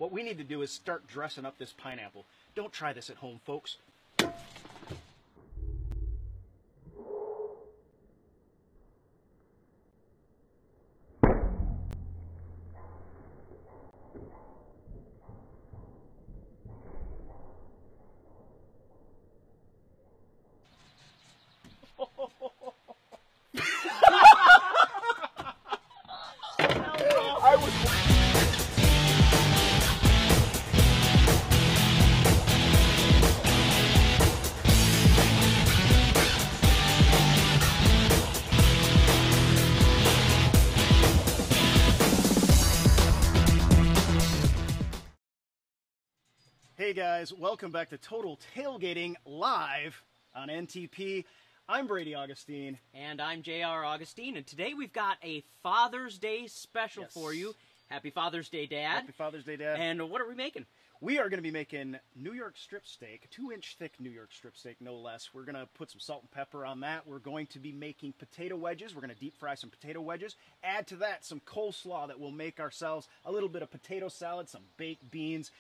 what we need to do is start dressing up this pineapple. Don't try this at home, folks. Hey guys, welcome back to Total Tailgating live on NTP. I'm Brady Augustine. And I'm JR Augustine, and today we've got a Father's Day special for you. Happy Father's Day, Dad. Happy Father's Day, Dad. And what are we making? We are going to be making New York strip steak, 2-inch thick New York strip steak, no less. We're going to put some salt and pepper on that. We're going to be making potato wedges. We're going to deep fry some potato wedges. Add to that some coleslaw that will make ourselves a little bit of potato salad, some baked beans.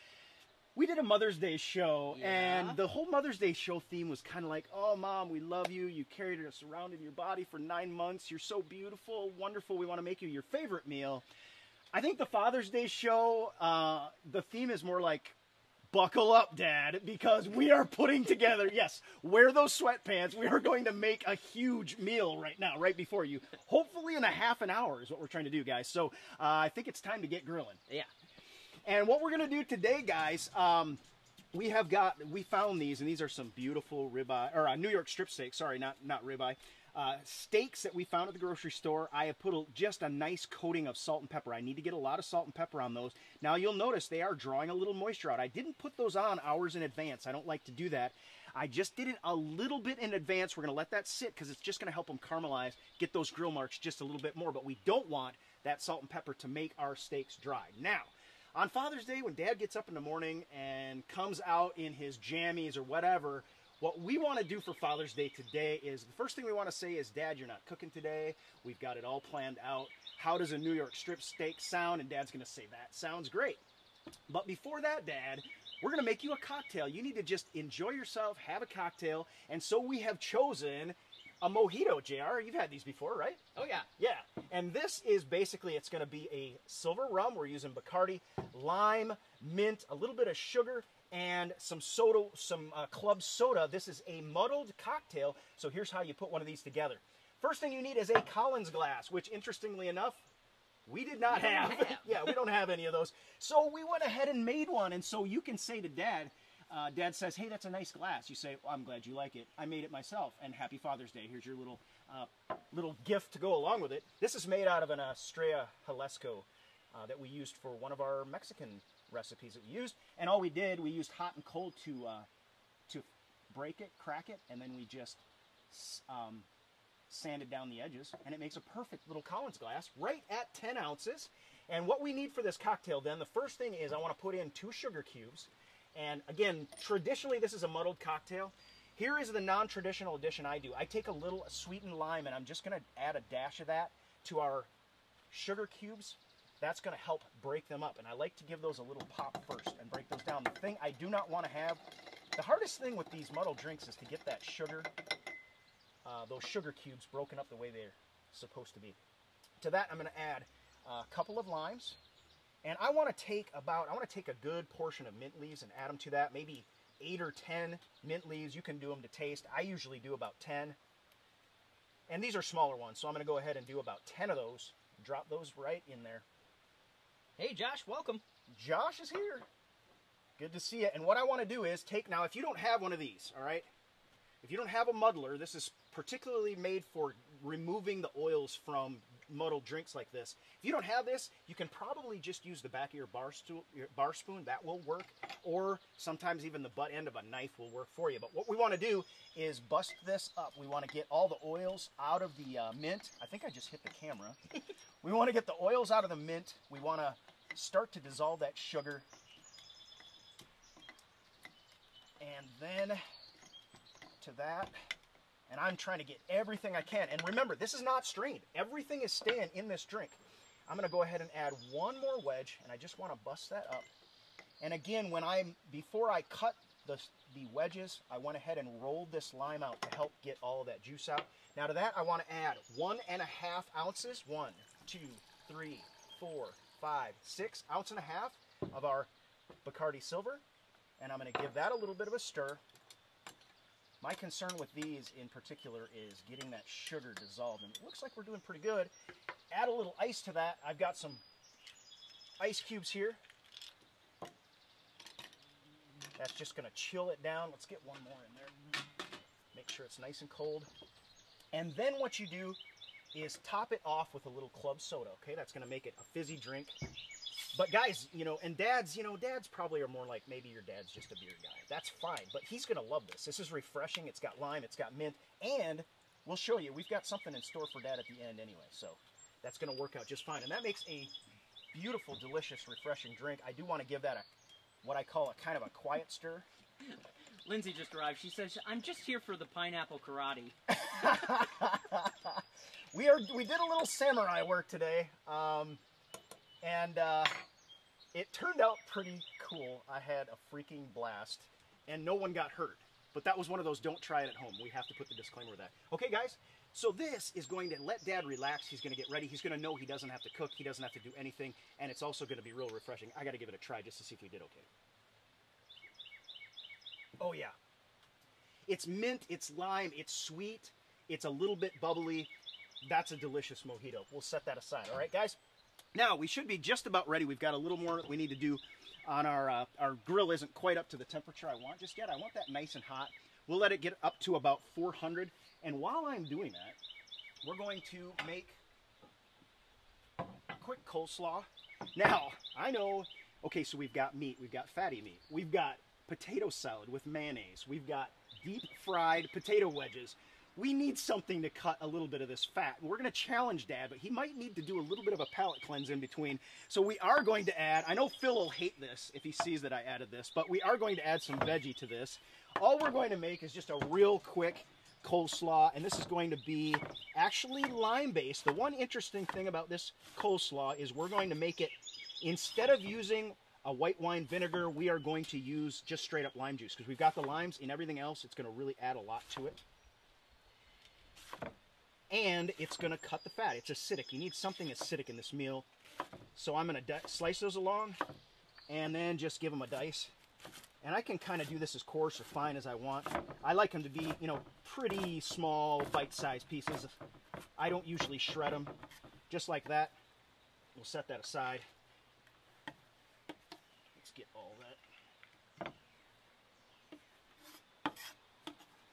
We did a Mother's Day show, and the whole Mother's Day show theme was kind of like, oh, Mom, we love you. You carried us around in your body for 9 months. You're so beautiful, wonderful. We want to make you your favorite meal. I think the Father's Day show, the theme is more like, buckle up, Dad, because we are putting together, yes, wear those sweatpants. We are going to make a huge meal right now, right before you. Hopefully in a half an hour is what we're trying to do, guys. So I think it's time to get grilling. Yeah. And what we're going to do today, guys, we found these, and these are some beautiful ribeye, or New York strip steaks, sorry, not ribeye, steaks that we found at the grocery store. I have put just a nice coating of salt and pepper. I need to get a lot of salt and pepper on those. Now, you'll notice they are drawing a little moisture out. I didn't put those on hours in advance. I don't like to do that. I just did it a little bit in advance. We're going to let that sit because it's just going to help them caramelize, get those grill marks just a little bit more. But we don't want that salt and pepper to make our steaks dry. Now, on Father's Day, when Dad gets up in the morning and comes out in his jammies or whatever, what we want to do for Father's Day today is, the first thing we want to say is, Dad, you're not cooking today. We've got it all planned out. How does a New York strip steak sound? And Dad's going to say, that sounds great. But before that, Dad, we're going to make you a cocktail. You need to just enjoy yourself, have a cocktail. And so we have chosen a mojito, JR. You've had these before, right? Oh, yeah. Yeah. And this is basically, it's going to be a silver rum. We're using Bacardi, lime, mint, a little bit of sugar, and some soda, some club soda. This is a muddled cocktail. So here's how you put one of these together. First thing you need is a Collins glass, which interestingly enough, we did not have. Yeah, we don't have any of those. So we went ahead and made one. And so you can say to Dad, Dad says, hey, that's a nice glass. You say, well, I'm glad you like it. I made it myself, and happy Father's Day. Here's your little gift to go along with it. This is made out of an Estrella Jalisco that we used for one of our Mexican recipes that we used. And all we did, we used hot and cold to break it, crack it, and then we just sanded down the edges, and it makes a perfect little Collins glass right at 10 ounces. And what we need for this cocktail then, the first thing is I want to put in 2 sugar cubes. And again, traditionally this is a muddled cocktail. Here is the non-traditional addition I do. I take a little sweetened lime and I'm just going to add a dash of that to our sugar cubes. That's going to help break them up. And I like to give those a little pop first and break those down. The thing I do not want to have, the hardest thing with these muddled drinks is to get that sugar, those sugar cubes broken up the way they're supposed to be. To that I'm going to add a couple of limes. And I want to take a good portion of mint leaves and add them to that, maybe 8 or 10 mint leaves. You can do them to taste. I usually do about 10. And these are smaller ones, so I'm going to go ahead and do about 10 of those. Drop those right in there. Hey, Josh, welcome. Josh is here. Good to see you. And what I want to do is now if you don't have one of these, all right? If you don't have a muddler, this is particularly made for removing the oils from muddled drinks like this. If you don't have this, you can probably just use the back of your bar spoon. That will work. Or sometimes even the butt end of a knife will work for you. But what we want to do is bust this up. We want to get all the oils out of the mint. I think I just hit the camera. We want to get the oils out of the mint. We want to start to dissolve that sugar. And then to that, and I'm trying to get everything I can. And remember, this is not strained. Everything is staying in this drink. I'm going to go ahead and add one more wedge, and I just want to bust that up And again, before I cut the wedges, I went ahead and rolled this lime out to help get all of that juice out. Now to that, I want to add 1.5 ounces, 1, 2, 3, 4, 5, 6 ounces and a half of our Bacardi Silver. And I'm going to give that a little bit of a stir. My concern with these in particular is getting that sugar dissolved. And it looks like we're doing pretty good. Add a little ice to that. I've got some ice cubes here. That's just going to chill it down. Let's get one more in there. Make sure it's nice and cold. And then what you do is top it off with a little club soda, okay? That's going to make it a fizzy drink. But guys, and dads, dads probably are more like maybe your dad's just a beer guy. That's fine, but he's going to love this. This is refreshing. It's got lime, it's got mint, and we'll show you. We've got something in store for Dad at the end anyway, so that's going to work out just fine. And that makes a beautiful, delicious, refreshing drink. I do want to give that what I call a kind of a quiet stir. Lindsay just arrived. She says, I'm just here for the pineapple karate. We did a little samurai work today, and it turned out pretty cool. I had a freaking blast, and no one got hurt. But that was one of those don't try it at home. We have to put the disclaimer with that. Okay, guys, so this is going to let Dad relax. He's going to get ready. He's going to know he doesn't have to cook. He doesn't have to do anything, and it's also going to be real refreshing. I got to give it a try just to see if we did okay. Oh, yeah. It's mint, it's lime, it's sweet, it's a little bit bubbly. That's a delicious mojito. We'll set that aside. All right, guys? Now, we should be just about ready. We've got a little more that we need to do on our grill. Isn't quite up to the temperature I want just yet. I want that nice and hot. We'll let it get up to about 400. And while I'm doing that, we're going to make a quick coleslaw. Now, I know, okay, so we've got meat. We've got fatty meat. We've got potato salad with mayonnaise. We've got deep fried potato wedges. We need something to cut a little bit of this fat. We're going to challenge Dad, but he might need to do a little bit of a palate cleanse in between. So we are going to add, I know Phil will hate this if he sees that I added this, but we are going to add some veggie to this. All we're going to make is just a real quick coleslaw, and this is going to be actually lime-based. The one interesting thing about this coleslaw is we're going to make it, instead of using a white wine vinegar, we are going to use just straight up lime juice because we've got the limes and everything else. It's going to really add a lot to it. And it's going to cut the fat. It's acidic. You need something acidic in this meal. So I'm going to slice those along and then just give them a dice. And I can kind of do this as coarse or fine as I want. I like them to be, pretty small, bite-sized pieces. I don't usually shred them. Just like that. We'll set that aside. Let's get all that.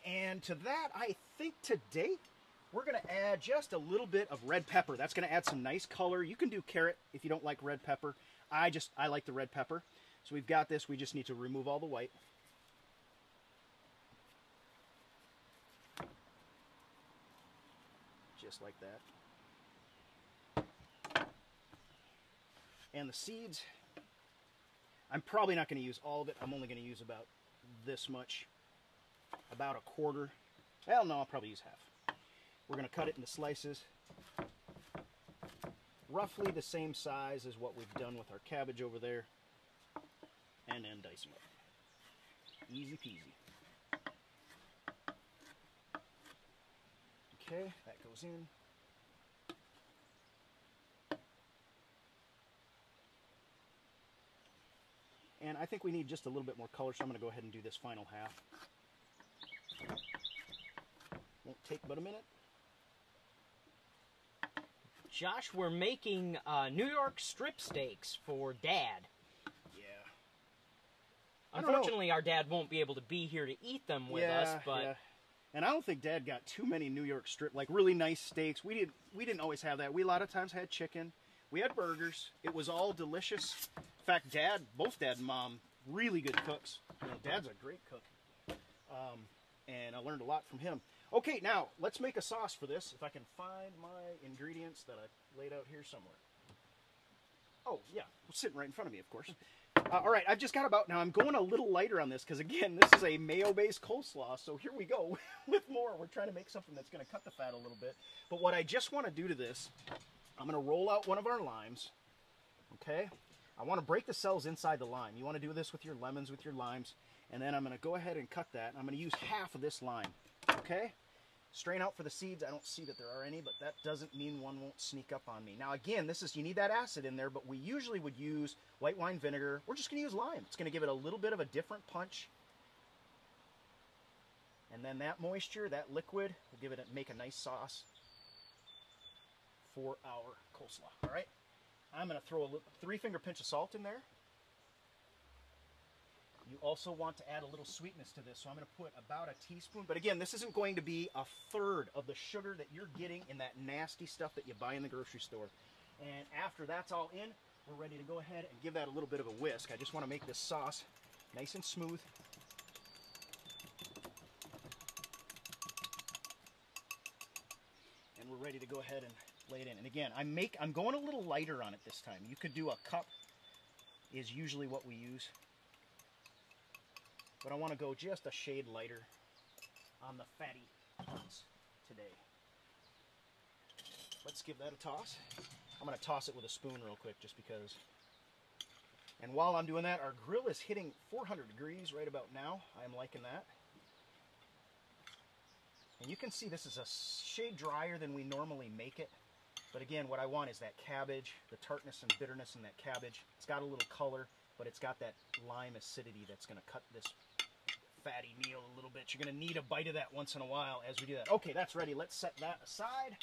And to that, I think today we're going to add just a little bit of red pepper. That's going to add some nice color. You can do carrot if you don't like red pepper. I like the red pepper. So we've got this. We just need to remove all the white. Just like that. And the seeds, I'm probably not going to use all of it. I'm only going to use about this much. About a quarter. Well, no, I'll probably use half. We're going to cut it into slices. Roughly the same size as what we've done with our cabbage over there. And then dice them up. Easy peasy. Okay, that goes in. And I think we need just a little bit more color, so I'm going to go ahead and do this final half. Won't take but a minute. Josh, we're making New York strip steaks for Dad. Unfortunately, our dad won't be able to be here to eat them with us, but... Yeah. And I don't think Dad got too many New York strip, like really nice steaks. We didn't always have that. We a lot of times had chicken. We had burgers. It was all delicious. In fact, both Dad and Mom, really good cooks. Dad's a great cook. And I learned a lot from him. Okay, now, let's make a sauce for this. If I can find my ingredients that I laid out here somewhere. Oh, yeah, sitting right in front of me, of course. All right, I've just got now I'm going a little lighter on this because, again, this is a mayo-based coleslaw, so here we go with more. We're trying to make something that's going to cut the fat a little bit. But what I just want to do to this, I'm going to roll out one of our limes, okay? I want to break the cells inside the lime. You want to do this with your lemons, with your limes. And then I'm going to go ahead and cut that. I'm going to use half of this lime. Okay? Strain out for the seeds. I don't see that there are any, but that doesn't mean one won't sneak up on me. Now again, you need that acid in there, but we usually would use white wine vinegar. We're just going to use lime. It's going to give it a little bit of a different punch. And then that moisture, that liquid, will make a nice sauce for our coleslaw. All right? I'm going to throw a 3-finger pinch of salt in there. You also want to add a little sweetness to this, so I'm going to put about a teaspoon. But again, this isn't going to be a third of the sugar that you're getting in that nasty stuff that you buy in the grocery store. And after that's all in, we're ready to go ahead and give that a little bit of a whisk. I just want to make this sauce nice and smooth. And we're ready to go ahead and lay it in. And again, I'm going a little lighter on it this time. You could do a cup is usually what we use. But I want to go just a shade lighter on the fatty parts today. Let's give that a toss. I'm going to toss it with a spoon real quick just because. And while I'm doing that, our grill is hitting 400 degrees right about now. I am liking that. And you can see this is a shade drier than we normally make it. But again, what I want is that cabbage, the tartness and bitterness in that cabbage. It's got a little color, but it's got that lime acidity that's going to cut this fatty meal a little bit. You're going to need a bite of that once in a while as we do that. Okay, that's ready. Let's set that aside.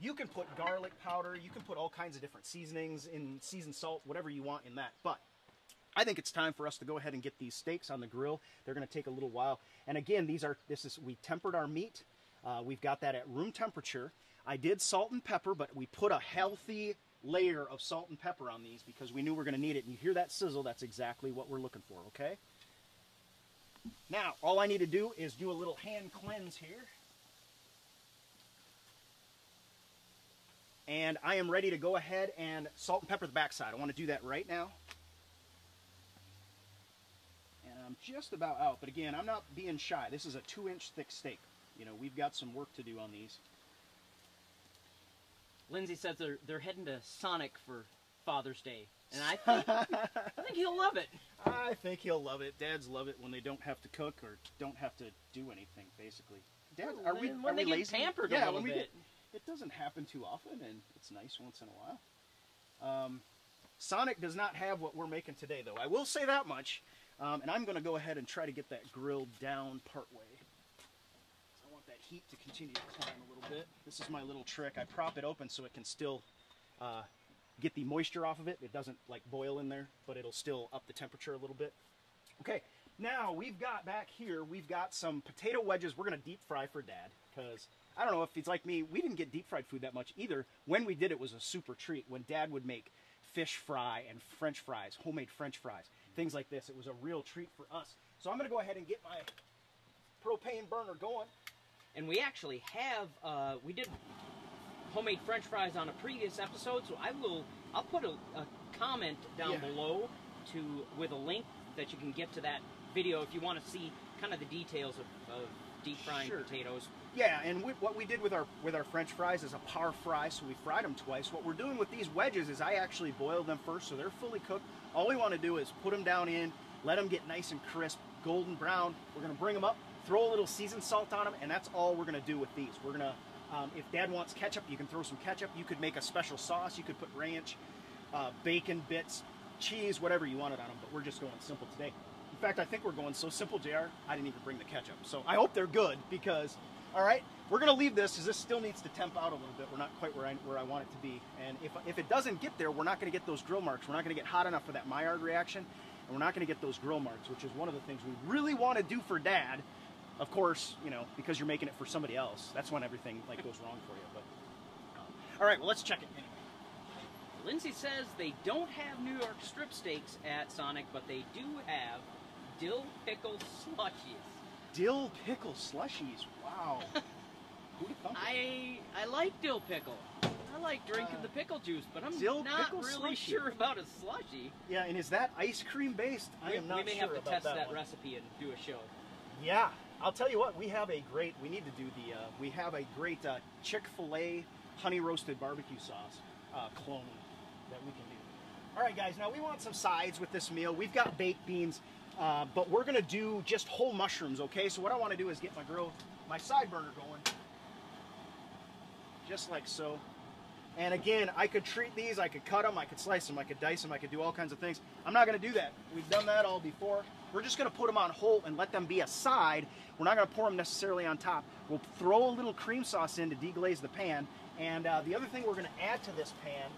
You can put garlic powder. You can put all kinds of different seasonings in, seasoned salt, whatever you want in that. But I think it's time for us to go ahead and get these steaks on the grill. They're going to take a little while. And again, we tempered our meat. We've got that at room temperature. I did salt and pepper, but we put a healthy layer of salt and pepper on these because we knew we were going to need it. And you hear that sizzle, that's exactly what we're looking for, okay? Now, all I need to do is do a little hand cleanse here. And I am ready to go ahead and salt and pepper the backside. I want to do that right now. And I'm just about out, but again, I'm not being shy. This is a 2-inch thick steak. You know, we've got some work to do on these. Lindsay says they're heading to Sonic for Father's Day, and I think he'll love it. I think he'll love it. Dads love it when they don't have to cook or don't have to do anything, basically. Dad, are we get lazy? pampered a little bit. It doesn't happen too often, and it's nice once in a while. Sonic does not have what we're making today, though. I will say that much. And I'm going to go ahead and try to get that grilled down partway. I want that heat to continue to climb a little bit. This is my little trick. I prop it open so it can still get the moisture off of it. It doesn't like boil in there, but it'll still up the temperature a little bit. Okay, now we've got back here, we've got some potato wedges we're going to deep fry for Dad, because I don't know if he's like me, we didn't get deep fried food that much either. When we did, it was a super treat. When Dad would make fish fry and French fries, homemade French fries, things like this, it was a real treat for us. So I'm going to go ahead and get my propane burner going. And we actually have, we did homemade French fries on a previous episode, so I'll put a comment down below with a link that you can get to that video if you want to see kind of the details of deep frying potatoes. Yeah, and what we did with our French fries is a par fry, so we fried them twice. What we're doing with these wedges is I actually boiled them first, so they're fully cooked. All we want to do is put them down in, let them get nice and crisp, golden brown. We're going to bring them up, throw a little seasoned salt on them, and that's all we're going to do with these. We're going to, if Dad wants ketchup, you can throw some ketchup. You could make a special sauce. You could put ranch, bacon bits, cheese, whatever you wanted on them, but we're just going simple today. In fact, I think we're going so simple, JR, I didn't even bring the ketchup. So I hope they're good because, all right, we're going to leave this because this still needs to temp out a little bit. We're not quite where I want it to be. And if it doesn't get there, we're not going to get those grill marks. We're not going to get hot enough for that Maillard reaction, and we're not going to get those grill marks, which is one of the things we really want to do for Dad. Of course, you know, because you're making it for somebody else. That's when everything like goes wrong for you. But all right, well, let's check it anyway. Lindsay says they don't have New York strip steaks at Sonic, but they do have dill pickle slushies. Dill pickle slushies. Wow. Who'd have thunk it? I like dill pickle. I like drinking the pickle juice, but I'm not really sure about a slushie. Yeah, and is that ice cream based? I am not sure. We may have to test that one. recipe and do a show. Yeah, I'll tell you what. We have a great. We need to do the. We have a great Chick-fil-A honey roasted barbecue sauce clone that we can do. All right, guys, now we want some sides with this meal. We've got baked beans, but we're gonna do just whole mushrooms, okay? So what I wanna do is get my side burner going, just like so. And again, I could treat these, I could cut them, I could slice them, I could dice them, I could do all kinds of things. I'm not gonna do that. We've done that all before. We're just gonna put them on whole and let them be a side. We're not gonna pour them necessarily on top. We'll throw a little cream sauce in to deglaze the pan. And the other thing we're gonna add to this pan,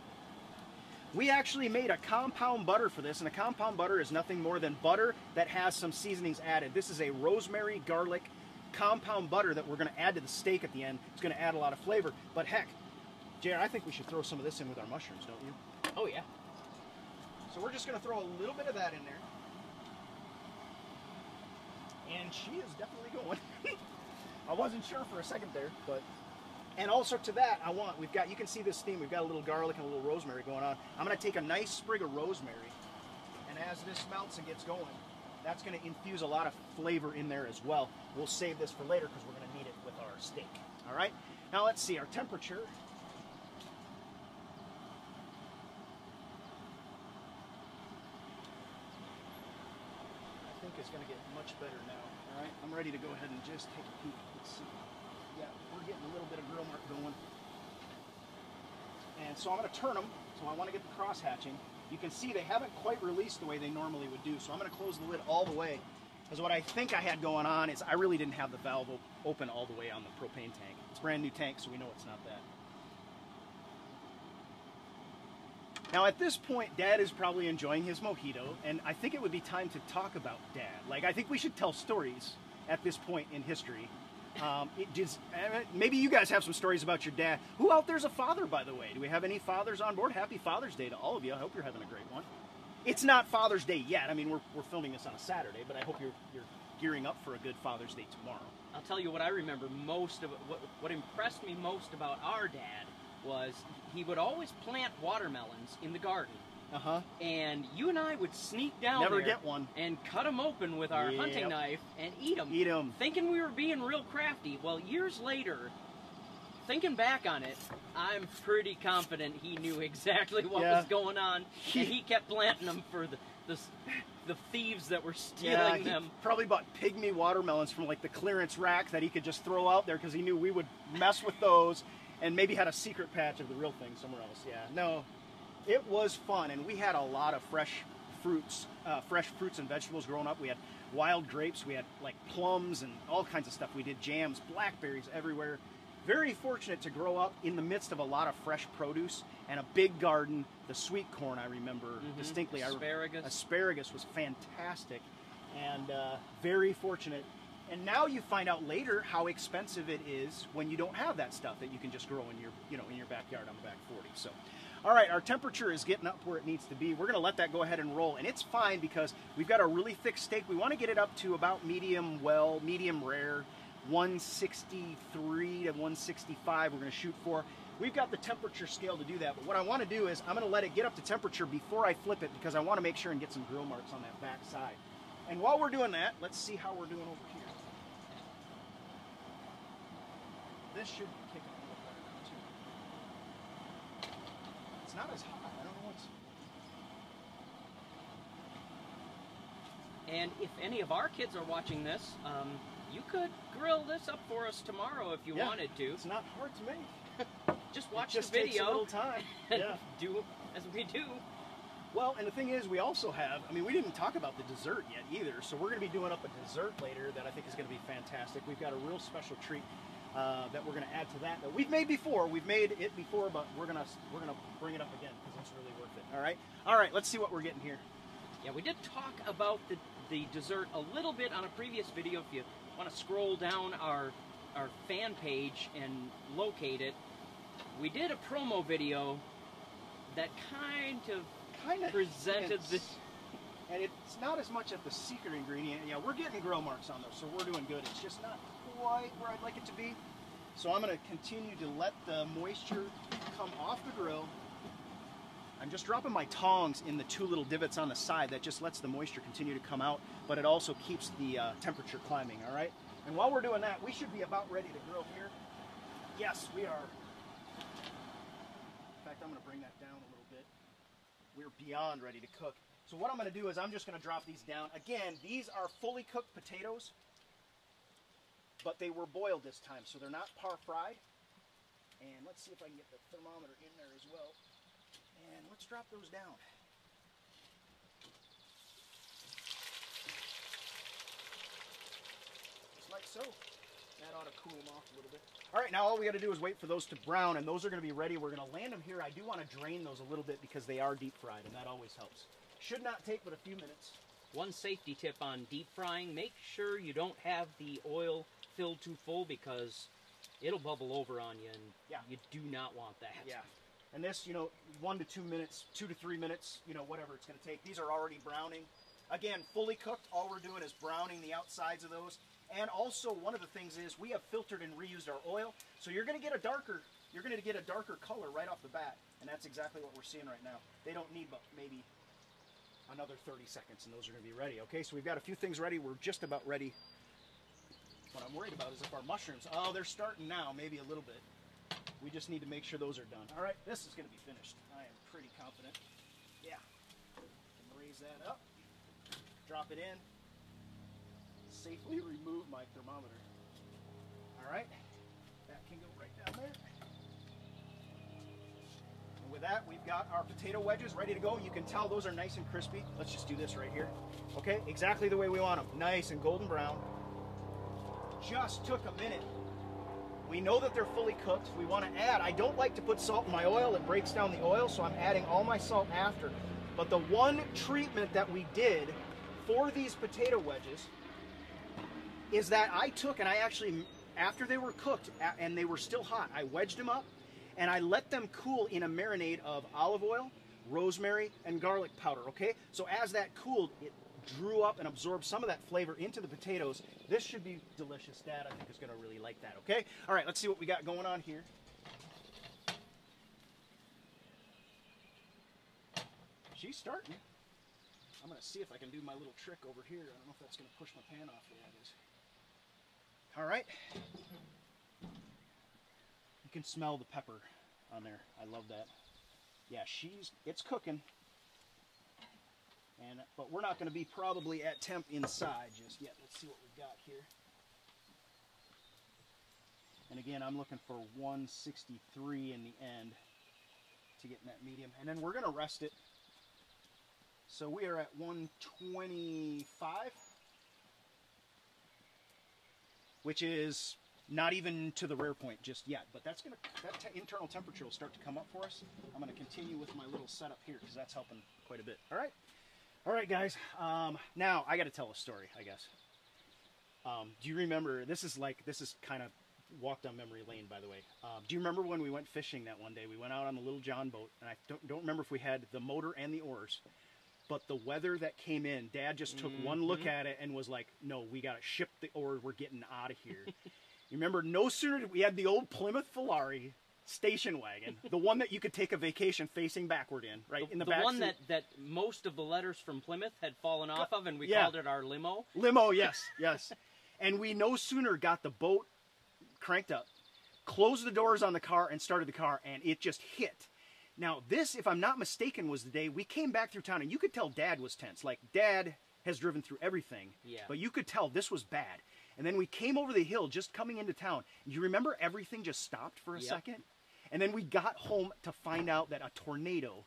we actually made a compound butter for this, and a compound butter is nothing more than butter that has some seasonings added. This is a rosemary garlic compound butter that we're gonna add to the steak at the end. It's gonna add a lot of flavor, but heck, Jared, I think we should throw some of this in with our mushrooms, don't you? Oh, yeah. So we're just going to throw a little bit of that in there. And she is definitely going. I wasn't sure for a second there, but... And also to that, you can see this steam, we've got a little garlic and a little rosemary going on. I'm going to take a nice sprig of rosemary, and as this melts and gets going, that's going to infuse a lot of flavor in there as well. We'll save this for later because we're going to need it with our steak. All right? Now let's see, our temperature... is going to get much better now. All right, I'm ready to go ahead and just take a peek. Let's see. Yeah, we're getting a little bit of grill mark going. And so I'm going to turn them. So I want to get the cross hatching. You can see they haven't quite released the way they normally would do. So I'm going to close the lid all the way. Because what I think I had going on is I really didn't have the valve open all the way on the propane tank. It's a brand new tank, so we know it's not that. Now at this point, Dad is probably enjoying his mojito, and I think it would be time to talk about Dad. Like, I think we should tell stories at this point in history. Maybe you guys have some stories about your dad. Who out there's a father, by the way? Do we have any fathers on board? Happy Father's Day to all of you. I hope you're having a great one. It's not Father's Day yet. I mean, we're filming this on a Saturday, but I hope you're gearing up for a good Father's Day tomorrow. I'll tell you what I remember most of what impressed me most about our dad was he would always plant watermelons in the garden. And you and I would sneak down Never there get one. and cut them open with our hunting knife and eat them. Eat them. Thinking we were being real crafty. Well, years later, thinking back on it, I'm pretty confident he knew exactly what was going on, and he kept planting them for the thieves that were stealing them. Probably bought pygmy watermelons from like the clearance rack that he could just throw out there because he knew we would mess with those, and maybe had a secret patch of the real thing somewhere else. Yeah, no, it was fun, and we had a lot of fresh fruits and vegetables growing up. We had wild grapes, we had like plums and all kinds of stuff. We did jams, blackberries everywhere. Very fortunate to grow up in the midst of a lot of fresh produce and a big garden. The sweet corn I remember distinctly. Asparagus was fantastic, and very fortunate. And now you find out later how expensive it is when you don't have that stuff that you can just grow in your backyard on the back 40. So, all right, our temperature is getting up where it needs to be. We're going to let that go ahead and roll, and it's fine because we've got a really thick steak. We want to get it up to about medium rare. 163 to 165 we're going to shoot for. We've got the temperature scale to do that, but what I want to do is I'm going to let it get up to temperature before I flip it because I want to make sure and get some grill marks on that back side. And while we're doing that, let's see how we're doing over here. This should kick up a little better now too. It's not as hot. I don't know what's... And if any of our kids are watching this, you could grill this up for us tomorrow if you wanted to. It's not hard to make. Just watch the video. Takes a little time. Yeah. Do as we do. Well, and the thing is, we also have, I mean, we didn't talk about the dessert yet either, so we're going to be doing up a dessert later that I think is going to be fantastic. We've got a real special treat that we're going to add to that we've made before. We've made it before, but we're gonna bring it up again because it's really worth it. All right. Let's see what we're getting here. Yeah, we did talk about the dessert a little bit on a previous video. If you want to scroll down our fan page and locate it, we did a promo video that kind of presented this. And it's not as much of the secret ingredient. Yeah, we're getting grill marks on those, so we're doing good. It's just not quite where I'd like it to be. So I'm going to continue to let the moisture come off the grill. I'm just dropping my tongs in the two little divots on the side. That just lets the moisture continue to come out, but it also keeps the temperature climbing, all right? And while we're doing that, we should be about ready to grill here. Yes, we are. In fact, I'm going to bring that down a little bit. we're beyond ready to cook. So what I'm going to do is I'm just going to drop these down. Again, these are fully cooked potatoes, but they were boiled this time, so they're not par fried. And let's see if I can get the thermometer in there as well. And let's drop those down. Just like so. That ought to cool them off a little bit. All right, now all we got to do is wait for those to brown, and those are going to be ready. We're going to land them here. I do want to drain those a little bit because they are deep fried, and that always helps. Should not take but a few minutes. One safety tip on deep frying, make sure you don't have the oil filled too full because it'll bubble over on you, and you do not want that. Yeah. And this, 1 to 2 minutes, 2 to 3 minutes, whatever it's going to take. These are already browning. Again, fully cooked. All we're doing is browning the outsides of those. And also, one of the things is we have filtered and reused our oil, so you're going to get a darker color right off the bat, and that's exactly what we're seeing right now. They don't need but maybe another 30 seconds, and those are going to be ready. Okay, so we've got a few things ready. We're just about ready. What I'm worried about is if our mushrooms, they're starting now, maybe a little bit. We just need to make sure those are done. All right, this is going to be finished. I am pretty confident. Yeah. Can raise that up. Drop it in. Safely remove my thermometer. All right. That can go right down there. And with that, we've got our potato wedges ready to go. You can tell those are nice and crispy. Let's just do this right here. Okay, exactly the way we want them. Nice and golden brown. Just took a minute. We know that they're fully cooked. We want to add, I don't like to put salt in my oil. It breaks down the oil, so I'm adding all my salt after. But the one treatment that we did for these potato wedges is that I took and I actually, after they were cooked and they were still hot, I wedged them up and I let them cool in a marinade of olive oil, rosemary, and garlic powder, okay? So as that cooled, it drew up and absorbed some of that flavor into the potatoes. This should be delicious. Dad, I think, is going to really like that, okay? All right, let's see what we got going on here. She's starting. I'm going to see if I can do my little trick over here. I don't know if that's going to push my pan off. Yeah, it is. All right. You can smell the pepper on there. I love that. Yeah, it's cooking. But we're not going to be probably at temp inside just yet. Let's see what we've got here. And again, I'm looking for 163 in the end to get in that medium. And then we're going to rest it. So we are at 125, which is not even to the rare point just yet. But that internal temperature will start to come up for us. I'm going to continue with my little setup here because that's helping quite a bit. All right. All right, guys. Now I got to tell a story, I guess. Do you remember? This is kind of walk down memory lane, by the way. Do you remember when we went fishing that one day? We went out on the Little John boat, and I don't remember if we had the motor and the oars, but the weather that came in, Dad just took one look at it and was like, "No, we got to ship the oars. We're getting out of here." You remember? No sooner did we had the old Plymouth Volare station wagon, the one that you could take a vacation facing backward in, right? In the back one seat. that most of the letters from Plymouth had fallen off of, and we called it our limo. Limo, yes, yes. And we no sooner got the boat cranked up, closed the doors on the car, and started the car, and it just hit. Now, this, if I'm not mistaken, was the day we came back through town, and you could tell Dad was tense. Like, Dad has driven through everything, but you could tell this was bad. And then we came over the hill just coming into town. You remember everything just stopped for a second? And then we got home to find out that a tornado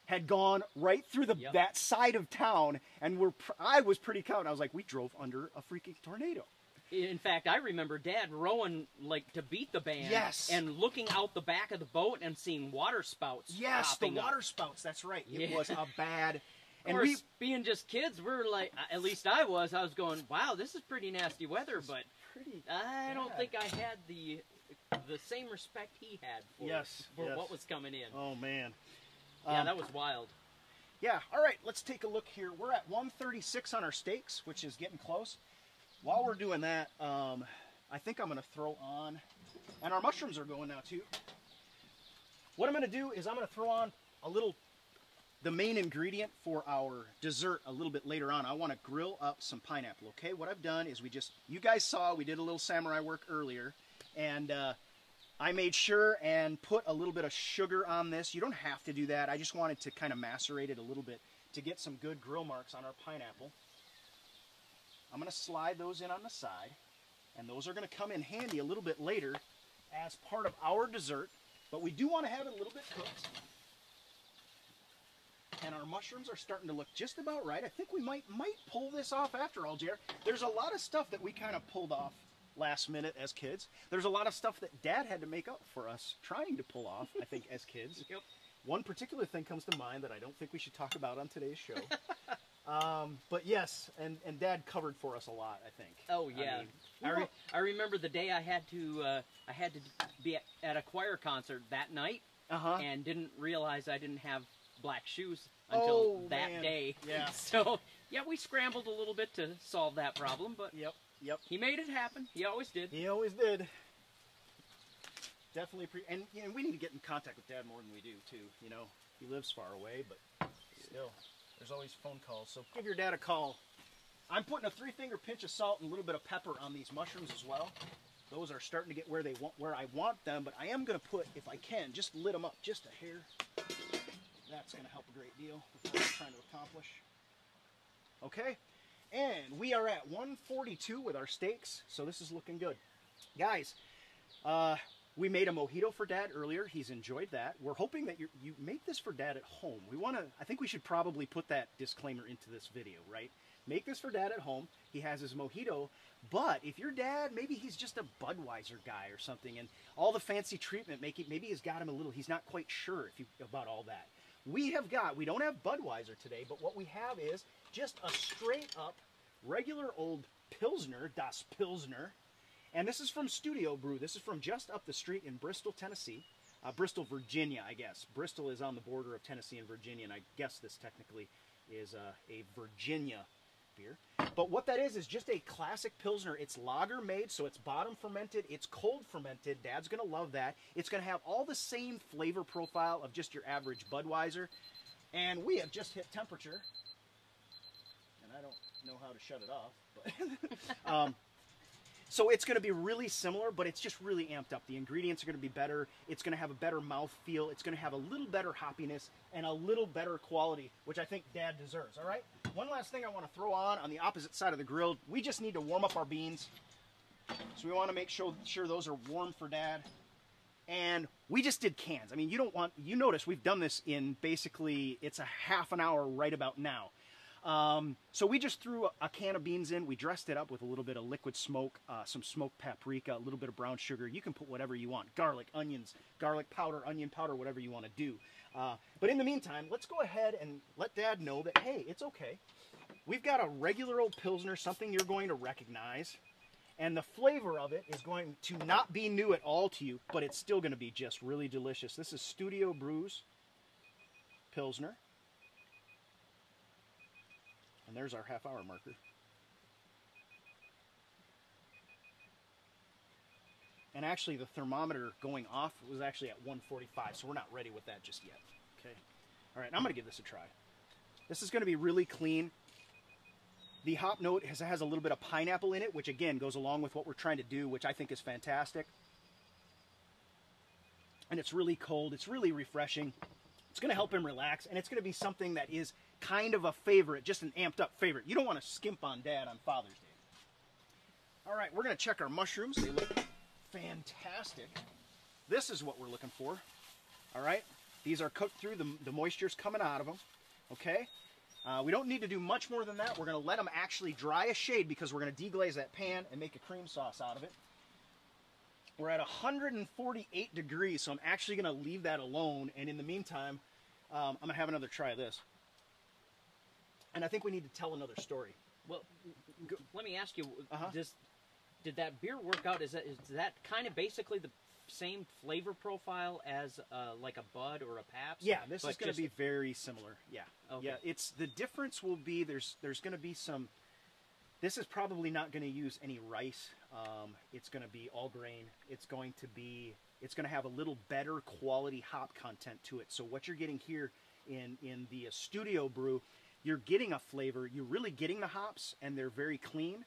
had gone right through that side of town, and I was pretty cowed. I was like, we drove under a freaking tornado. In fact, I remember Dad rowing like to beat the band, and looking out the back of the boat and seeing water spouts. Yes, the water spouts. That's right. It was a bad. And we, being just kids, we're like, at least I was going, wow, this is pretty nasty weather, but I don't think I had the same respect he had for what was coming in. Oh, man. Yeah, that was wild. Yeah, all right, let's take a look here. We're at 136 on our steaks, which is getting close. While we're doing that, I think I'm going to throw on, and our mushrooms are going now too. What I'm going to do is I'm going to throw on the main ingredient for our dessert a little bit later on. I want to grill up some pineapple, okay? What I've done is you guys saw, we did a little samurai work earlier, and I made sure and put a little bit of sugar on this. You don't have to do that. I just wanted to kind of macerate it a little bit to get some good grill marks on our pineapple. I'm going to slide those in on the side, and those are going to come in handy a little bit later as part of our dessert, but we do want to have it a little bit cooked. And our mushrooms are starting to look just about right. I think we might pull this off after all, Jer. There's a lot of stuff that we kind of pulled off last minute as kids. There's a lot of stuff that Dad had to make up for us trying to pull off, I think, as kids. Yep. One particular thing comes to mind that I don't think we should talk about on today's show. But yes, and Dad covered for us a lot, I think. Oh yeah, I remember the day I had to be at a choir concert that night, and didn't realize I didn't have black shoes until that day. Yeah. So yeah, we scrambled a little bit to solve that problem, but Yep. he made it happen. He always did. He always did. Definitely, and we need to get in contact with Dad more than we do too. You know, he lives far away, but still, there's always phone calls. So give your dad a call. I'm putting a 3-finger pinch of salt and a little bit of pepper on these mushrooms as well. Those are starting to get where I want them, but I am going to put, if I can, just lit them up just a hair. That's going to help a great deal with what I'm trying to accomplish. Okay, and we are at 142 with our steaks, so this is looking good. Guys, we made a mojito for Dad earlier. He's enjoyed that. We're hoping that you make this for Dad at home. I think we should probably put that disclaimer into this video, right? Make this for Dad at home. He has his mojito, but if your dad, maybe he's just a Budweiser guy or something, and all the fancy treatment, maybe he's got him a little, he's not quite sure about all that. We don't have Budweiser today, but what we have is just a straight up regular old Pilsner, Das Pilsner. And this is from Studio Brew. This is from just up the street in Bristol, Tennessee. Bristol, Virginia, I guess. Bristol is on the border of Tennessee and Virginia, and I guess this technically is a Virginia beer. But what that is just a classic Pilsner. It's lager made, so it's bottom fermented. It's cold fermented. Dad's going to love that. It's going to have all the same flavor profile of just your average Budweiser. And we have just hit temperature. And I don't know how to shut it off, but... So it's going to be really similar, but it's just really amped up. The ingredients are going to be better. It's going to have a better mouthfeel. It's going to have a little better hoppiness and a little better quality, which I think Dad deserves, all right? One last thing I want to throw on the opposite side of the grill. We just need to warm up our beans. So we want to make sure those are warm for Dad. And we just did cans. I mean, you notice we've done this in basically, it's a half an hour right about now. So we just threw a can of beans in. We dressed it up with a little bit of liquid smoke, some smoked paprika, a little bit of brown sugar. You can put whatever you want. Garlic, onions, garlic powder, onion powder, whatever you want to do. But in the meantime, let's go ahead and let Dad know that, hey, it's okay. We've got a regular old Pilsner, something you're going to recognize. And the flavor of it is going to not be new at all to you, but it's still going to be just really delicious. This is Studio Brew's Pilsner. And there's our half-hour marker. And actually, the thermometer going off was actually at 145, so we're not ready with that just yet. Okay. All right, I'm going to give this a try. This is going to be really clean. The hop note has a little bit of pineapple in it, which, again, goes along with what we're trying to do, which I think is fantastic. And it's really cold. It's really refreshing. It's going to help him relax, and it's going to be something that is kind of a favorite, just an amped up favorite. You don't want to skimp on Dad on Father's Day. All right, we're going to check our mushrooms. They look fantastic. This is what we're looking for. All right, these are cooked through, the moisture's coming out of them. Okay, we don't need to do much more than that. We're going to let them actually dry a shade because we're going to deglaze that pan and make a cream sauce out of it. We're at 148 degrees, so I'm actually going to leave that alone. And in the meantime, I'm going to have another try of this. And I think we need to tell another story. Well, let me ask you, did that beer work out? Is that kind of basically the same flavor profile as like a Bud or a Pabst? Yeah, this is going to be very similar. Yeah. Okay. Yeah, the difference will be there's going to be some. This is probably not going to use any rice. It's going to be all grain. It's going to have a little better quality hop content to it. So what you're getting here in the Studio Brew, you're getting a flavor. You're really getting the hops, and they're very clean.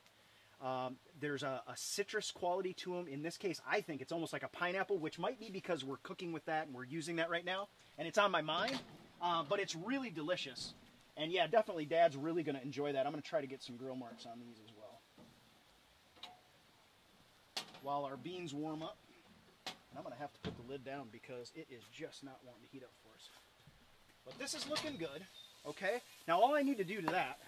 There's a citrus quality to them. In this case, I think it's almost like a pineapple, which might be because we're cooking with that and we're using that right now, and it's on my mind. But it's really delicious. And yeah, definitely Dad's really going to enjoy that. I'm going to try to get some grill marks on these as well. While our beans warm up, I'm going to have to put the lid down because it is just not wanting to heat up for us. But this is looking good, okay? Now all I need to do to that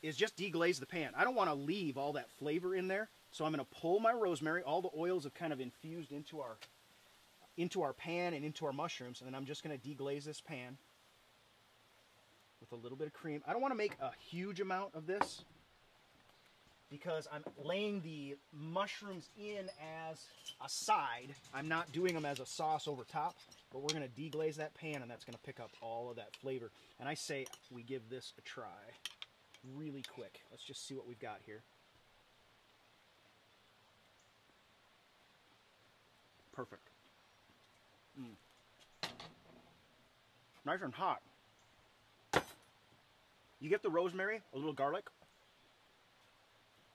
is just deglaze the pan. I don't want to leave all that flavor in there, so I'm going to pull my rosemary. All the oils have kind of infused into our pan and into our mushrooms, and then I'm just going to deglaze this pan with a little bit of cream. I don't want to make a huge amount of this because I'm laying the mushrooms in as a side. I'm not doing them as a sauce over top, but we're going to deglaze that pan, and that's going to pick up all of that flavor. And I say we give this a try really quick. Let's just see what we've got here. Perfect. Nice and hot. You get the rosemary, a little garlic.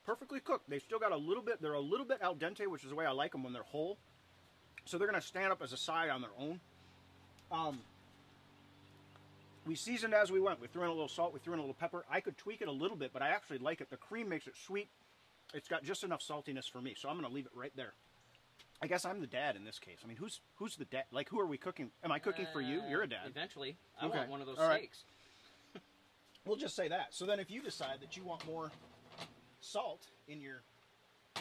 Perfectly cooked. They've still got a little bit, they're a little bit al dente, which is the way I like them when they're whole. So they're going to stand up as a side on their own. We seasoned as we went. We threw in a little salt, we threw in a little pepper. I could tweak it a little bit, but I actually like it. The cream makes it sweet. It's got just enough saltiness for me, so I'm going to leave it right there. I guess I'm the dad in this case. I mean, who's the dad? Like, who are we cooking? Am I cooking for you? You're a dad. Eventually. I Okay. want one of those All right. steaks. We'll just say that. So then if you decide that you want more salt in your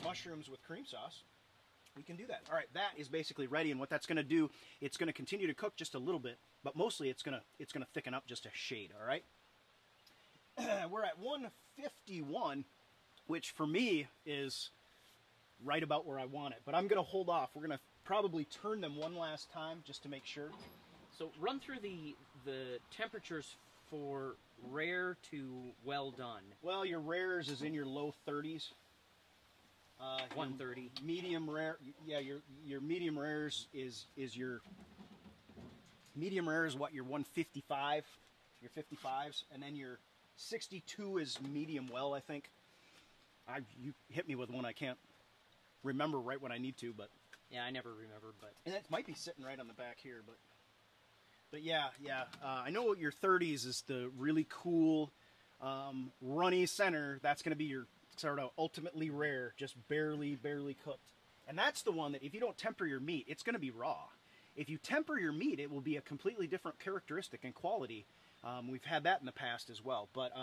mushrooms with cream sauce, we can do that. All right, that is basically ready, and what that's going to do, it's going to continue to cook just a little bit, but mostly it's going to thicken up just a shade, all right? We're at 151, which for me is right about where I want it, but I'm going to hold off. We're going to probably turn them one last time just to make sure. So run through the temperatures for rare to well done. Well, your rares is in your low 30s. 130. Medium rare, yeah. Your medium rares is your medium rare is what, your 155, your 55s, and then your 62 is medium well. I think. You hit me with one I can't remember right when I need to, but Yeah, I never remembered, but and it might be sitting right on the back here, but yeah. I know what your 30s is, the really cool runny center. That's going to be your sort of ultimately rare, just barely cooked. And that's the one that if you don't temper your meat, it's going to be raw. If you temper your meat, it will be a completely different characteristic and quality. We've had that in the past as well. But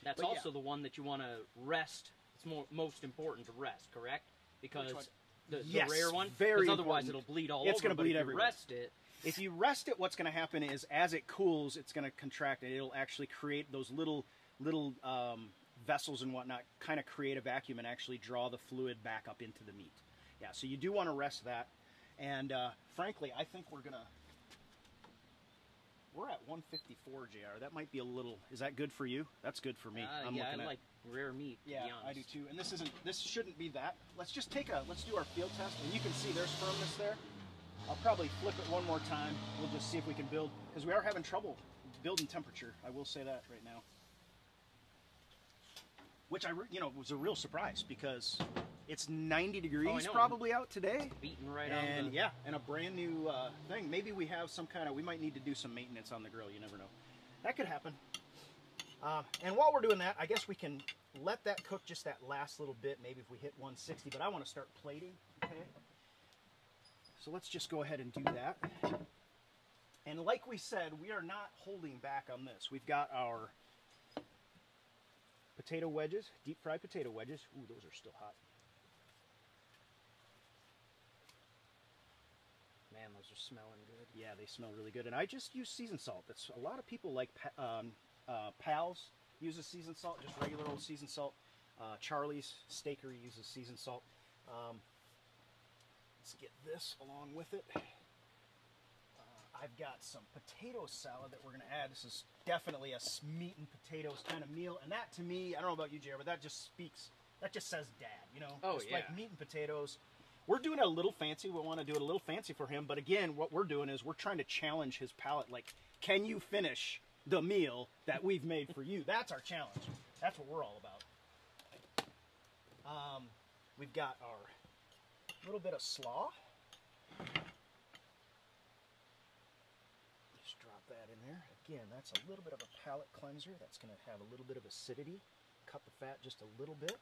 that's also the one that you want to rest. It's most important to rest, correct? Because the rare one, very because otherwise important. it'll bleed all over. It's going to bleed everywhere. Rest it. If you rest it, what's going to happen is as it cools, it's going to contract, and it'll actually create those little vessels and whatnot, kind of create a vacuum and actually draw the fluid back up into the meat. Yeah, so you do want to rest that. And frankly, I think we're at 154, JR. That might be a little, is that good for you? That's good for me. I like rare meat, to be honest. I do too. And this shouldn't be that. Let's just let's do our field test, and you can see there's firmness there. I'll probably flip it one more time. We'll just see if we can build, because we are having trouble building temperature. I will say that right now. Which was a real surprise because it's 90 degrees probably out today. Beating right and on the... yeah, and a brand new thing. Maybe we have we might need to do some maintenance on the grill. You never know. That could happen. And while we're doing that, I guess we can let that cook just that last little bit. Maybe if we hit 160, but I want to start plating. Okay. So let's just go ahead and do that. And like we said, we are not holding back on this. We've got our potato wedges, deep fried potato wedges. Ooh, those are still hot. Man, those are smelling good. Yeah, they smell really good. And I just use seasoned salt. That's a lot of people like Pals uses seasoned salt, just regular old seasoned salt. Charlie's Steakery uses seasoned salt. Let's get this along with it. I've got some potato salad that we're going to add. This is definitely a meat and potatoes kind of meal. And that to me, I don't know about you, JR, but that just says dad, Oh, just yeah. like meat and potatoes. We're doing it a little fancy. We want to do it a little fancy for him. But again, what we're doing is we're trying to challenge his palate. Like, can you finish the meal that we've made for you? That's our challenge. That's what we're all about. We've got our little bit of slaw. Just drop that in there. Again, that's a little bit of a palate cleanser. That's going to have a little bit of acidity. Cut the fat just a little bit.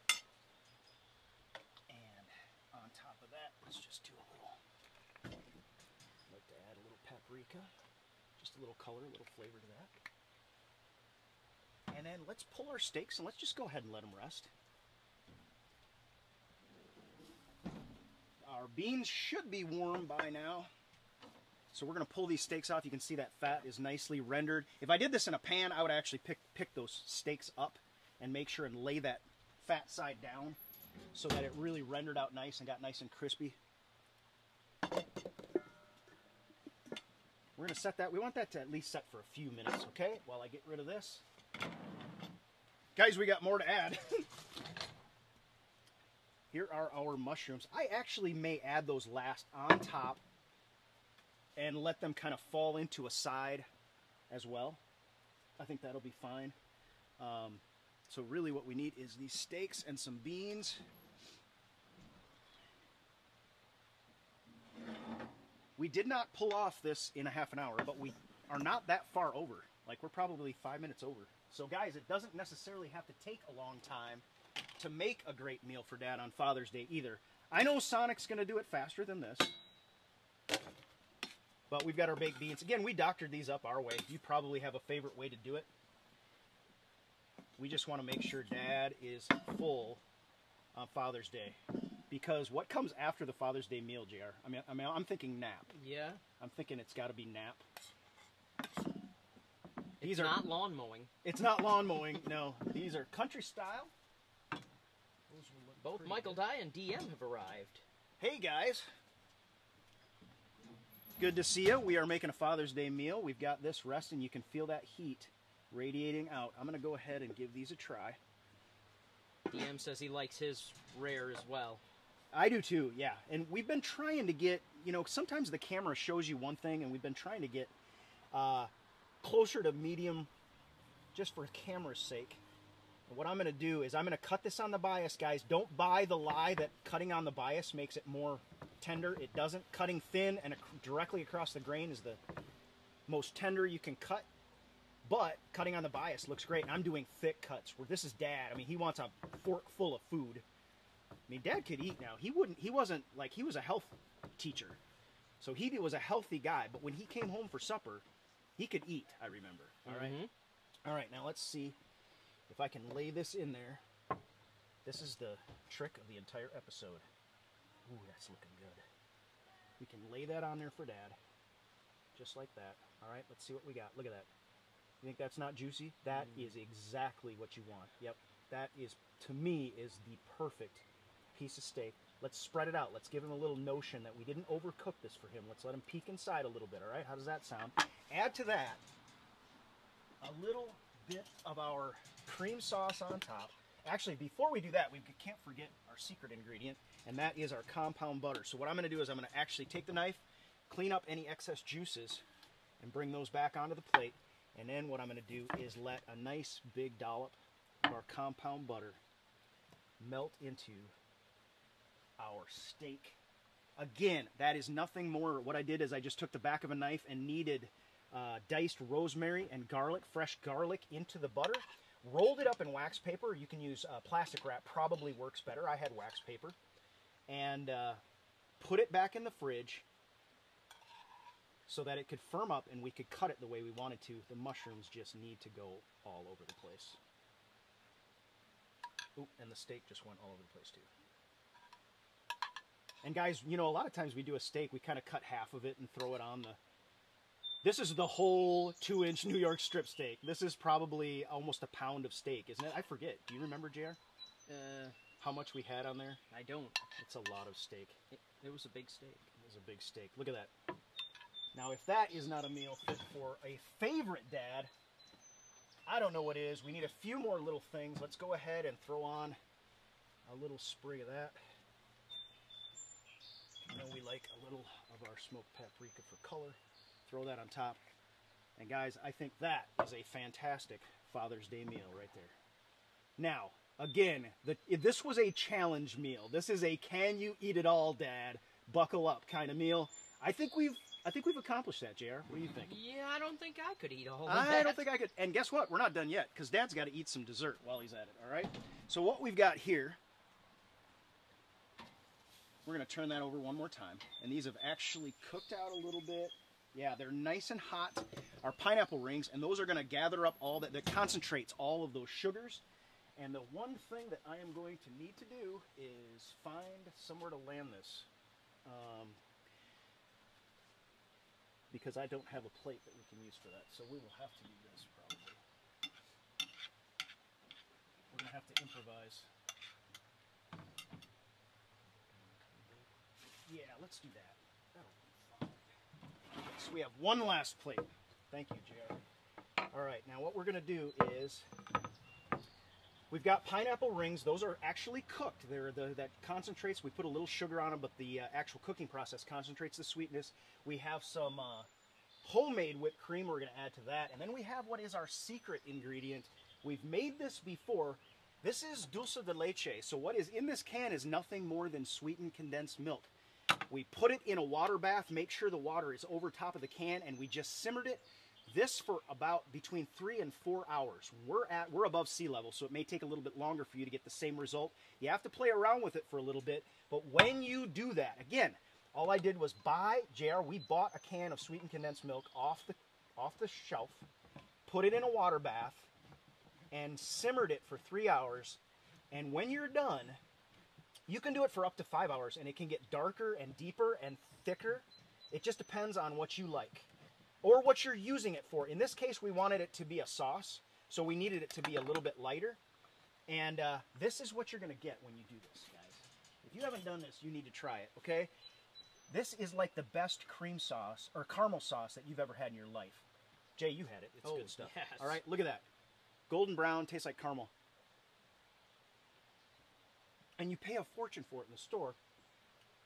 And on top of that, let's just do a little, I'd like to add a little paprika. Just a little color, a little flavor to that. And then let's pull our steaks and let's just go ahead and let them rest. Our beans should be warm by now. So we're going to pull these steaks off. You can see that fat is nicely rendered. If I did this in a pan, I would actually pick those steaks up and make sure and lay that fat side down so that it really rendered out nice and got nice and crispy. We're going to set that. We want that to at least set for a few minutes, okay? While I get rid of this. Guys, we got more to add. Here are our mushrooms. I actually may add those last on top and let them kind of fall into a side as well. I think that'll be fine. So really what we need is these steaks and some beans. We did not pull off this in a half an hour, but we are not that far over. Like, we're probably 5 minutes over. So guys, it doesn't necessarily have to take a long time to make a great meal for Dad on Father's Day either. I know Sonic's going to do it faster than this. But we've got our baked beans. Again, we doctored these up our way. You probably have a favorite way to do it. We just want to make sure Dad is full on Father's Day. Because what comes after the Father's Day meal, JR? I mean, I'm thinking nap. Yeah. I'm thinking it's got to be nap. It's not lawn mowing. It's not lawn mowing, no. These are country style. Both Michael Dye and DM have arrived. Hey, guys. Good to see you. We are making a Father's Day meal. We've got this resting. You can feel that heat radiating out. I'm going to go ahead and give these a try. DM says he likes his rare as well. I do too, yeah. And we've been trying to get, you know, sometimes the camera shows you one thing, and we've been trying to get closer to medium just for camera's sake. And what I'm going to do is I'm going to cut this on the bias, guys. Don't buy the lie that cutting on the bias makes it more tender. It doesn't. Cutting thin and directly across the grain is the most tender you can cut. But cutting on the bias looks great. And I'm doing thick cuts where this is Dad. I mean, he wants a fork full of food. I mean, Dad could eat now. He wasn't like, he was a health teacher. So he was a healthy guy. But when he came home for supper, he could eat, I remember. All right. All right, now let's see if I can lay this in there. This is the trick of the entire episode. Ooh, that's looking good. We can lay that on there for Dad. Just like that. All right, let's see what we got. Look at that. You think that's not juicy? That is exactly what you want. Yep, that is, to me, is the perfect piece of steak. Let's spread it out. Let's give him a little notion that we didn't overcook this for him. Let's let him peek inside a little bit, all right? How does that sound? Add to that a little bit of our cream sauce on top. Actually, before we do that, we can't forget our secret ingredient, and that is our compound butter. So what I'm going to do is I'm going to actually take the knife, clean up any excess juices, and bring those back onto the plate. And then what I'm going to do is let a nice big dollop of our compound butter melt into our steak. Again, that is nothing more. What I did is I just took the back of a knife and kneaded diced rosemary and garlic, fresh garlic, into the butter. Rolled it up in wax paper. You can use plastic wrap, probably works better. I had wax paper. And put it back in the fridge so that it could firm up and we could cut it the way we wanted to. The mushrooms just need to go all over the place. Ooh, and the steak just went all over the place too. And guys, you know, a lot of times we do a steak, we kind of cut half of it and throw it on the... This is the whole 2-inch New York strip steak. This is probably almost a pound of steak, isn't it? I forget. Do you remember, JR? How much we had on there? I don't. It's a lot of steak. It was a big steak. It was a big steak. Look at that. Now, if that is not a meal fit for a favorite dad, I don't know what is. We need a few more little things. Let's go ahead and throw on a little sprig of that. You know, we like a little of our smoked paprika for color. Throw that on top. And guys, I think that is a fantastic Father's Day meal right there. Now, Again, this was a challenge meal. This is a can you eat it all, Dad? Buckle up kind of meal. I think we've accomplished that, JR. What do you think? Yeah, I don't think I could eat a whole lot. I don't think I could. And guess what? We're not done yet because Dad's got to eat some dessert while he's at it. All right. So what we've got here, we're going to turn that over one more time. And these have actually cooked out a little bit. Yeah, they're nice and hot. Our pineapple rings, and those are going to gather up all that concentrates all of those sugars. And the one thing that I am going to need to do is find somewhere to land this. Because I don't have a plate that we can use for that. So we will have to do this probably. We're going to have to improvise. Yeah, let's do that. That'll be fine. Okay, so we have one last plate. Thank you, JR. All right, now what we're going to do is we've got pineapple rings. Those are actually cooked. They're that concentrates. We put a little sugar on them, but the actual cooking process concentrates the sweetness. We have some homemade whipped cream we're going to add to that. And then we have what is our secret ingredient. We've made this before. This is dulce de leche. So what is in this can is nothing more than sweetened condensed milk. We put it in a water bath, make sure the water is over top of the can, and we just simmered it. This for about between 3 and 4 hours. We're above sea level, so it may take a little bit longer for you to get the same result. You have to play around with it for a little bit, but when you do that, again, all I did was we bought a can of sweetened condensed milk off the shelf, put it in a water bath, and simmered it for 3 hours. And when you're done, you can do it for up to 5 hours, and it can get darker and deeper and thicker. It just depends on what you like or what you're using it for. In this case, we wanted it to be a sauce, so we needed it to be a little bit lighter. And this is what you're going to get when you do this, guys. If you haven't done this, you need to try it, okay? This is like the best cream sauce or caramel sauce that you've ever had in your life. Jay, you had it. It's good stuff. Yes. All right, look at that. Golden brown, tastes like caramel. And you pay a fortune for it in the store.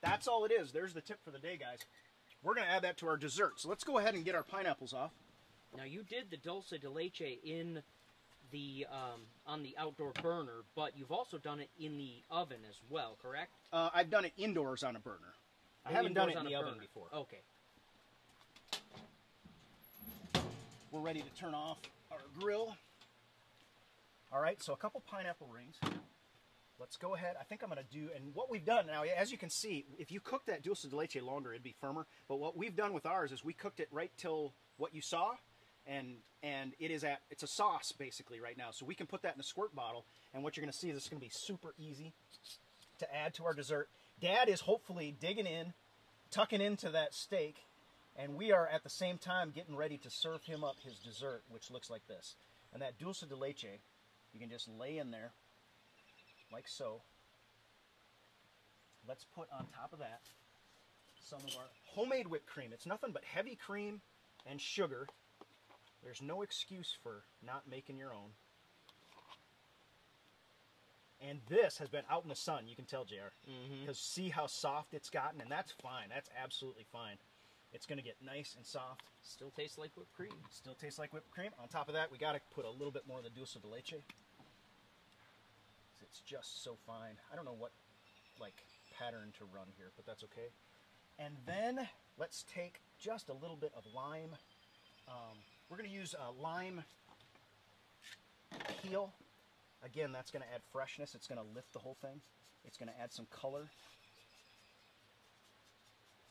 That's all it is. There's the tip for the day, guys. We're going to add that to our dessert. So let's go ahead and get our pineapples off. Now, you did the dulce de leche in the on the outdoor burner, but you've also done it in the oven as well, correct? I've done it indoors on a burner. I haven't done it in the oven before. Okay. We're ready to turn off our grill. All right, so a couple pineapple rings. Let's go ahead. I think I'm going to do, and what we've done now, as you can see, if you cook that dulce de leche longer, it'd be firmer. But what we've done with ours is we cooked it right till what you saw, and it's a sauce basically right now. So we can put that in a squirt bottle, and what you're going to see is it's going to be super easy to add to our dessert. Dad is hopefully digging in, tucking into that steak, and we are at the same time getting ready to serve him up his dessert, which looks like this. And that dulce de leche, you can just lay in there like so. Let's put on top of that some of our homemade whipped cream. It's nothing but heavy cream and sugar. There's no excuse for not making your own. And this has been out in the sun, you can tell, JR. Because see how soft it's gotten? And that's fine. That's absolutely fine. It's going to get nice and soft. Still tastes like whipped cream. Still tastes like whipped cream. On top of that, we got to put a little bit more of the dulce de leche. It's just so fine. I don't know what pattern to run here, but that's okay. And then let's take just a little bit of lime. We're going to use lime peel. Again, that's going to add freshness. It's going to lift the whole thing. It's going to add some color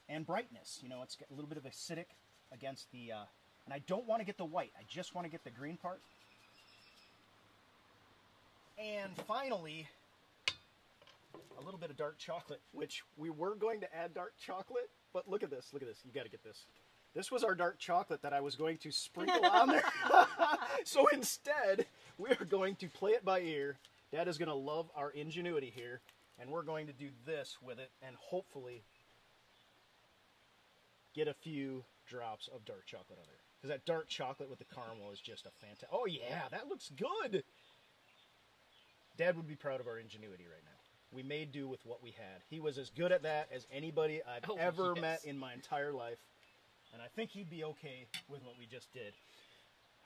and brightness. You know, it's got a little bit of acidic against the, and I don't want to get the white. I just want to get the green part. And finally, a little bit of dark chocolate, which we were going to add dark chocolate, but look at this, you got to get this. This was our dark chocolate that I was going to sprinkle on there. So instead, we are going to play it by ear. Dad is going to love our ingenuity here, and we're going to do this with it, and hopefully get a few drops of dark chocolate on there. Because that dark chocolate with the caramel is just a fantastic... Oh yeah, that looks good! Dad would be proud of our ingenuity right now. We made do with what we had. He was as good at that as anybody I've ever met in my entire life. And I think he'd be okay with what we just did.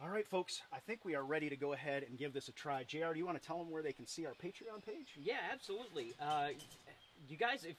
All right, folks, I think we are ready to go ahead and give this a try. JR, do you want to tell them where they can see our Patreon page? Yeah, absolutely. You guys, if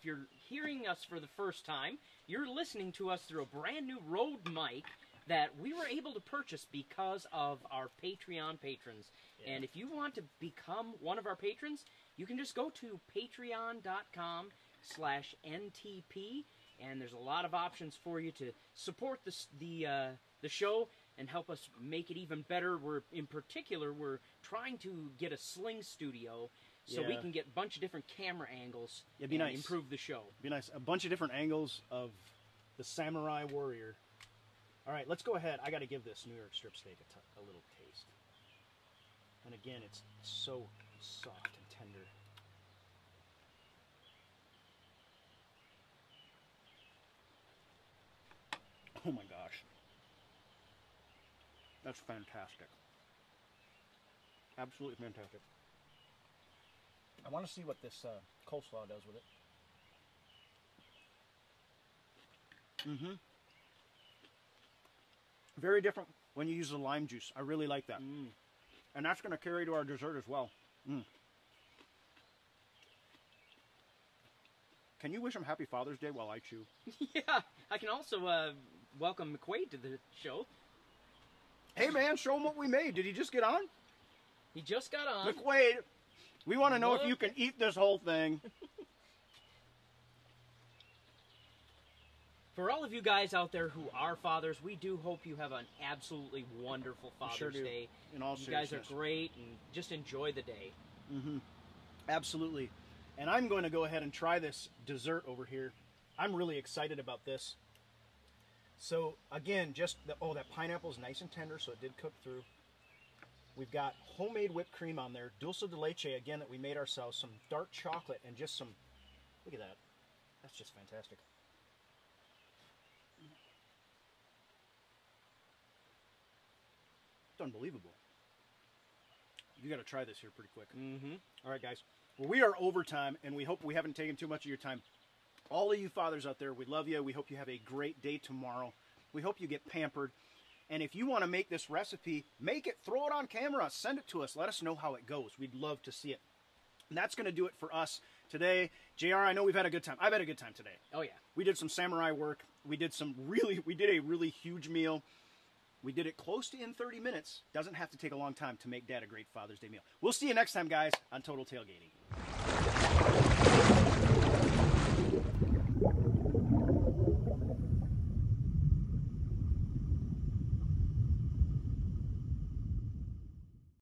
you're hearing us for the first time, you're listening to us through a brand new Rode mic that we were able to purchase because of our Patreon patrons. Yeah. And if you want to become one of our patrons, you can just go to patreon.com/NTP, and there's a lot of options for you to support the show and help us make it even better. In particular, we're trying to get a sling studio so we can get a bunch of different camera angles and improve the show. Be nice. A bunch of different angles of the samurai warrior. All right, let's go ahead. I got to give this New York strip steak a little taste. And again, it's so soft and tender. Oh my gosh. That's fantastic. Absolutely fantastic. I want to see what this coleslaw does with it. Mm-hmm. Very different when you use the lime juice. I really like that. Mm. And that's going to carry to our dessert as well. Mm. Can you wish him Happy Father's Day while I chew? Yeah, I can also welcome McQuaid to the show. Hey man, show him what we made. Did he just get on? He just got on. McQuaid, we want to know if you can eat this whole thing. For all of you guys out there who are fathers, we do hope you have an absolutely wonderful Father's Day. In all seriousness. You guys are great, and just enjoy the day. Mm-hmm. Absolutely. And I'm going to go ahead and try this dessert over here. I'm really excited about this. So, again, that pineapple is nice and tender, so it did cook through. We've got homemade whipped cream on there. Dulce de leche, again, that we made ourselves. Some dark chocolate and just some... Look at that. That's just fantastic. It's unbelievable. You got to try this here pretty quick. Mm-hmm. All right, guys. Well, we are overtime, and we hope we haven't taken too much of your time. All of you fathers out there, we love you. We hope you have a great day tomorrow. We hope you get pampered. And if you want to make this recipe, make it, throw it on camera, send it to us. Let us know how it goes. We'd love to see it. And that's going to do it for us today. JR, I know we've had a good time. I've had a good time today. Oh, yeah. We did some samurai work. We did a really huge meal. We did it close to in 30 minutes. Doesn't have to take a long time to make Dad a great Father's Day meal. We'll see you next time, guys, on Total Tailgating.